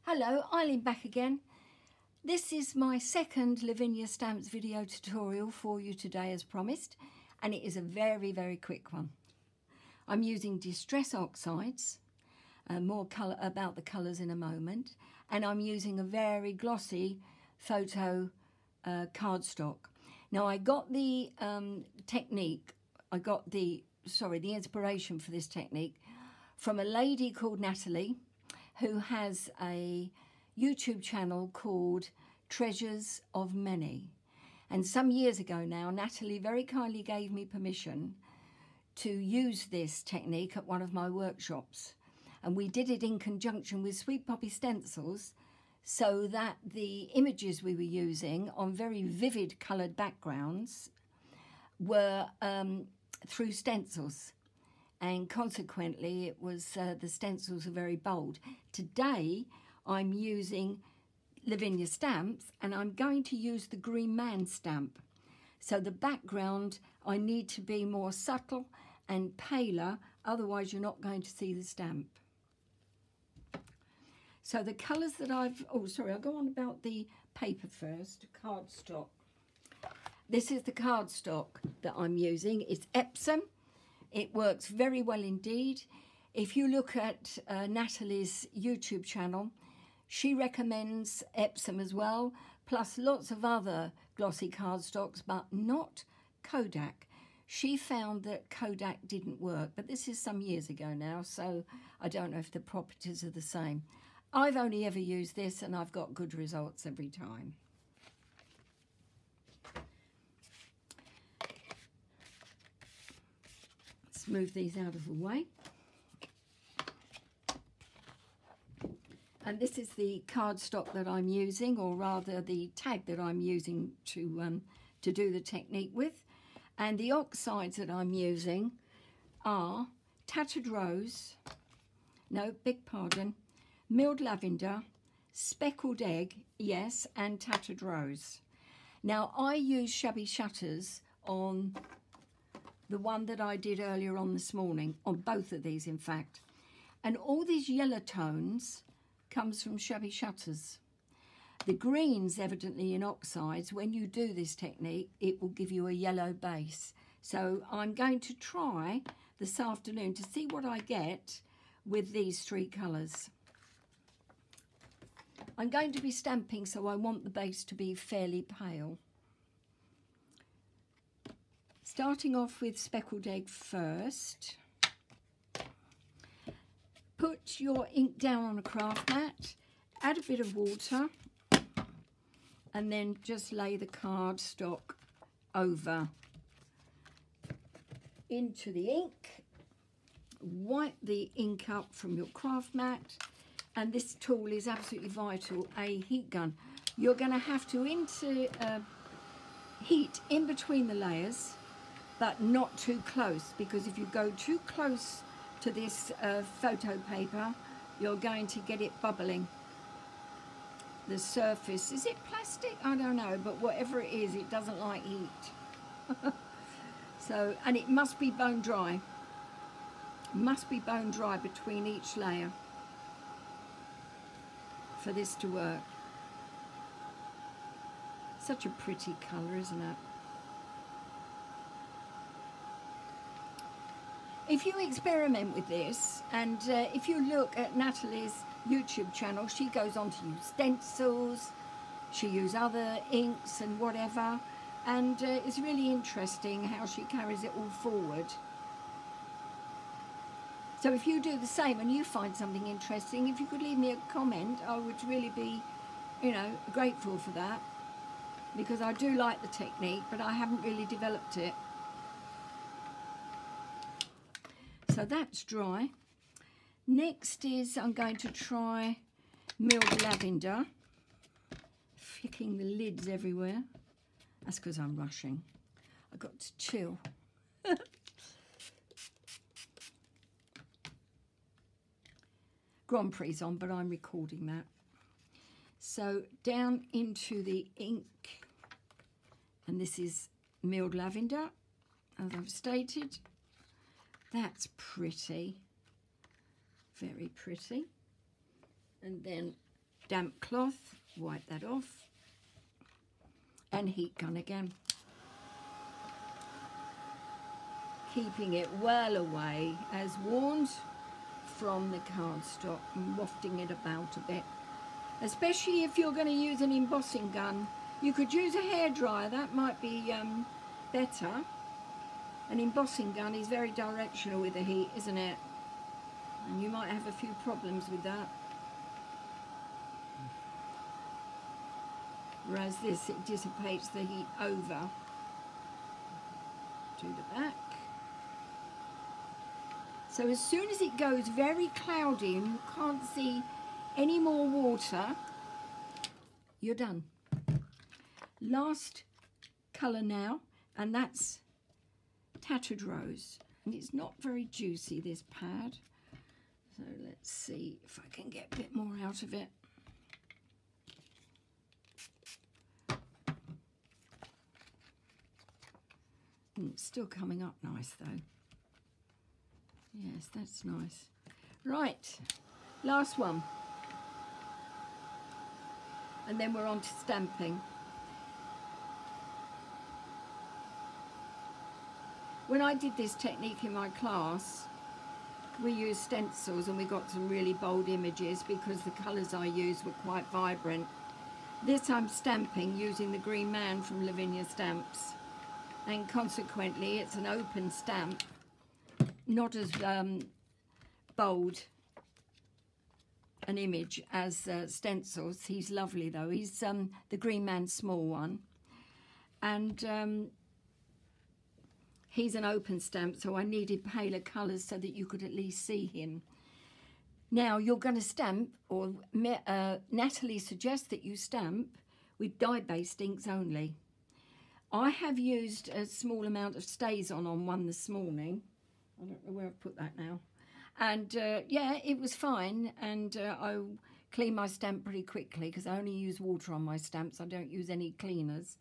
Hello, Eileen back again. This is my second Lavinia stamps video tutorial for you today as promised, and it is a very quick one. I'm using Distress Oxides, more colour about the colours in a moment, and I'm using a very glossy photo cardstock. Now I got the the inspiration for this technique from a lady called Natalie, who has a YouTube channel called Treasures of Many. And some years ago now, Natalie very kindly gave me permission to use this technique at one of my workshops. And we did it in conjunction with Sweet Poppy stencils, so that the images we were using on very vivid coloured backgrounds were through stencils. And consequently it was the stencils are very bold. Today I'm using Lavinia stamps, and I'm going to use the Green Man stamp. So the background I need to be more subtle and paler, otherwise you're not going to see the stamp. So the colours that I'll go on about the paper first, cardstock. This is the cardstock that I'm using. It's Epsom. It works very well indeed. If you look at Natalie's YouTube channel, she recommends Epsom as well, plus lots of other glossy cardstocks, but not Kodak. She found that Kodak didn't work, but this is some years ago now, so I don't know if the properties are the same. I've only ever used this, and I've got good results every time. Move these out of the way. And this is the cardstock that I'm using, or rather the tag that I'm using to do the technique with. And the oxides that I'm using are Tattered Rose, Milled Lavender, Speckled Egg, yes, and Tattered Rose. Now I use Shabby Shutters on the one that I did earlier on this morning, on both of these in fact. And all these yellow tones comes from Shabby Shutters. The greens evidently in oxides, when you do this technique, it will give you a yellow base. So I'm going to try this afternoon to see what I get with these three colours. I'm going to be stamping, so I want the base to be fairly pale. Starting off with Speckled Egg first. Put your ink down on a craft mat, add a bit of water, and then just lay the cardstock over into the ink. Wipe the ink up from your craft mat, and this tool is absolutely vital, a heat gun. You're going to have to heat in between the layers, but not too close, because if you go too close to this photo paper, you're going to get it bubbling. The surface, is it plastic? I don't know, but whatever it is, it doesn't like heat. So, and it must be bone dry. It must be bone dry between each layer for this to work. Such a pretty colour, isn't it? If you experiment with this, and if you look at Natalie's YouTube channel, she goes on to use stencils, she uses other inks and whatever, and it's really interesting how she carries it all forward. So if you do the same and you find something interesting, if you could leave me a comment, I would really be, grateful for that, because I do like the technique, but I haven't really developed it. So that's dry. Next is I'm going to try Milled Lavender. Flicking the lids everywhere. That's because I'm rushing. I've got to chill. Grand Prix on, but I'm recording that. So down into the ink. And this is Milled Lavender, as I've stated. That's pretty, very pretty. And then damp cloth, wipe that off, and heat gun again. Keeping it well away as warned from the cardstock and wafting it about a bit. Especially if you're going to use an embossing gun. You could use a hairdryer, that might be better. An embossing gun is very directional with the heat, isn't it? And you might have a few problems with that. Whereas this, it dissipates the heat over to the back. So as soon as it goes very cloudy and you can't see any more water, you're done. Last colour now, and that's Tattered Rose. And it's not very juicy, this pad. So let's see if I can get a bit more out of it. It's still coming up nice though. Yes, that's nice. Right, last one. And then we're on to stamping. When I did this technique in my class, we used stencils and we got some really bold images because the colours I used were quite vibrant. This I'm stamping using the Green Man from Lavinia Stamps, and consequently it's an open stamp, not as bold an image as stencils. He's lovely though. He's the Green Man small one, and he's an open stamp, so I needed paler colours so that you could at least see him. Now you're going to stamp, or Natalie suggests that you stamp with dye-based inks only. I have used a small amount of StazOn on one this morning. I don't know where I've put that now. And yeah, it was fine, and I clean my stamp pretty quickly because I only use water on my stamps. I don't use any cleaners,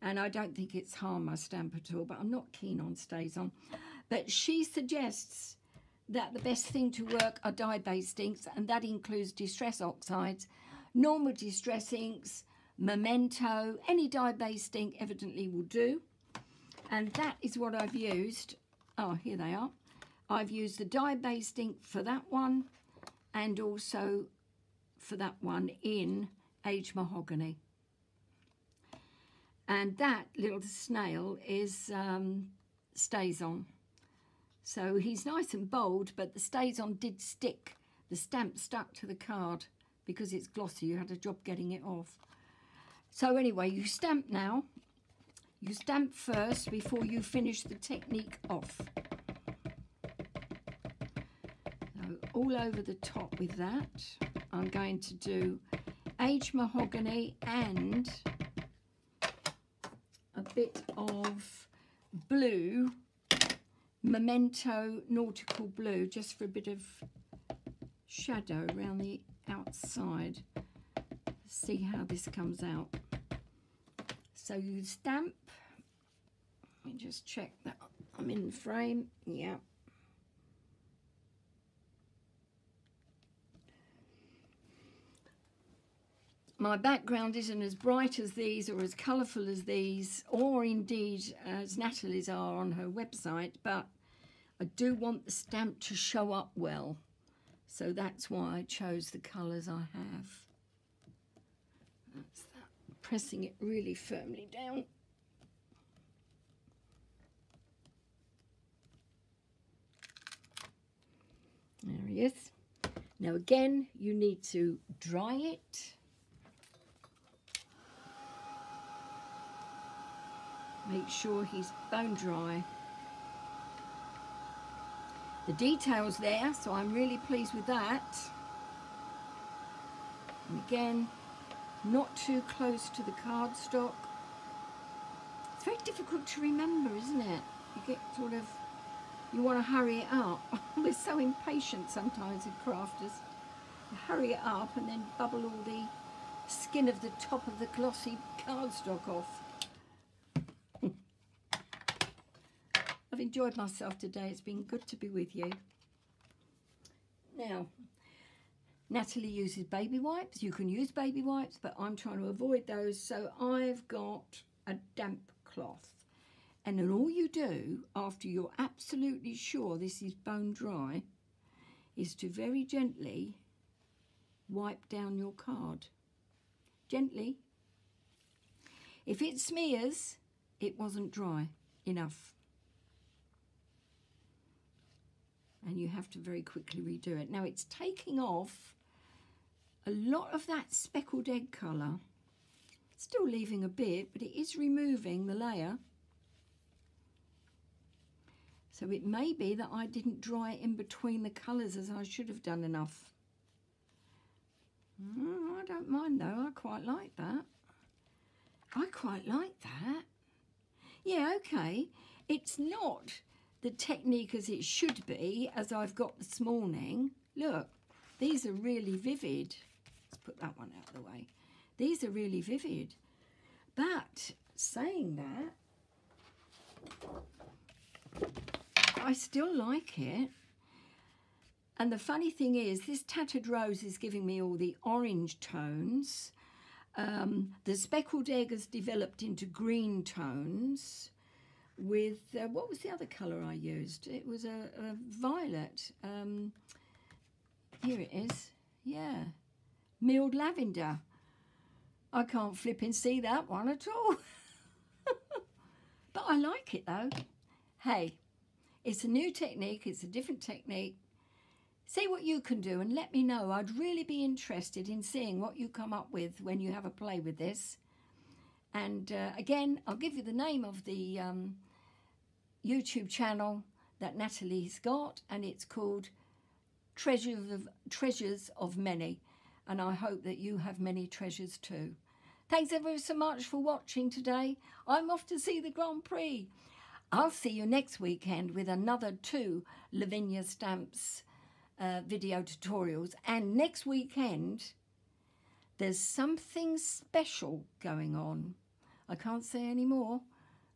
and I don't think it's harmed my stamp at all, but I'm not keen on StazOn. But she suggests that the best thing to work are dye-based inks, and that includes Distress Oxides, normal Distress inks, Memento, any dye-based ink evidently will do. And that is what I've used. Oh, here they are. I've used the dye-based ink for that one, and also for that one in Aged Mahogany. And that little snail is StazOn. So he's nice and bold, but the StazOn did stick. The stamp stuck to the card because it's glossy. You had a job getting it off. So anyway, you stamp now. You stamp first before you finish the technique off. So all over the top with that. I'm going to do Aged Mahogany and a bit of blue, Memento Nautical Blue, just for a bit of shadow around the outside. See how this comes out. So you stamp. Let me just check that I'm in the frame. Yeah. My background isn't as bright as these or as colourful as these, or indeed as Natalie's are on her website, but I do want the stamp to show up well. So that's why I chose the colours I have. That's that. Pressing it really firmly down. There he is. Now again, you need to dry it. Make sure he's bone dry. The detail's there, so I'm really pleased with that. And again, not too close to the cardstock. It's very difficult to remember, isn't it? You get sort of, you want to hurry it up. We're so impatient sometimes as crafters. You hurry it up and then bubble all the skin of the top of the glossy cardstock off. I've enjoyed myself today. It's been good to be with you. Now, Natalie uses baby wipes. You can use baby wipes, but I'm trying to avoid those. So I've got a damp cloth. And then all you do, after you're absolutely sure this is bone dry, is to very gently wipe down your card. Gently. If it smears, it wasn't dry enough. And you have to very quickly redo it. Now it's taking off a lot of that speckled egg colour. Still leaving a bit, but it is removing the layer. So it may be that I didn't dry it in between the colours as I should have done enough. I don't mind though, I quite like that. I quite like that. Yeah, okay. It's not the technique as it should be, as I've got this morning. Look, these are really vivid. Let's put that one out of the way. These are really vivid. But saying that, I still like it. And the funny thing is, this Tattered Rose is giving me all the orange tones. The Speckled Egg has developed into green tones with, what was the other colour I used? It was a violet. Here it is. Yeah. Milled lavender. I can't flip and see that one at all. But I like it though. Hey, it's a new technique. It's a different technique. See what you can do and let me know. I'd really be interested in seeing what you come up with when you have a play with this. And again, I'll give you the name of the YouTube channel that Natalie's got, and it's called Treasures of Many. And I hope that you have many treasures too. Thanks ever so much for watching today. I'm off to see the Grand Prix. I'll see you next weekend with another 2 Lavinia stamps video tutorials. And next weekend, there's something special going on. I can't say any more.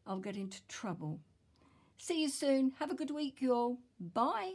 I'll get into trouble. See you soon. Have a good week, you all. Bye.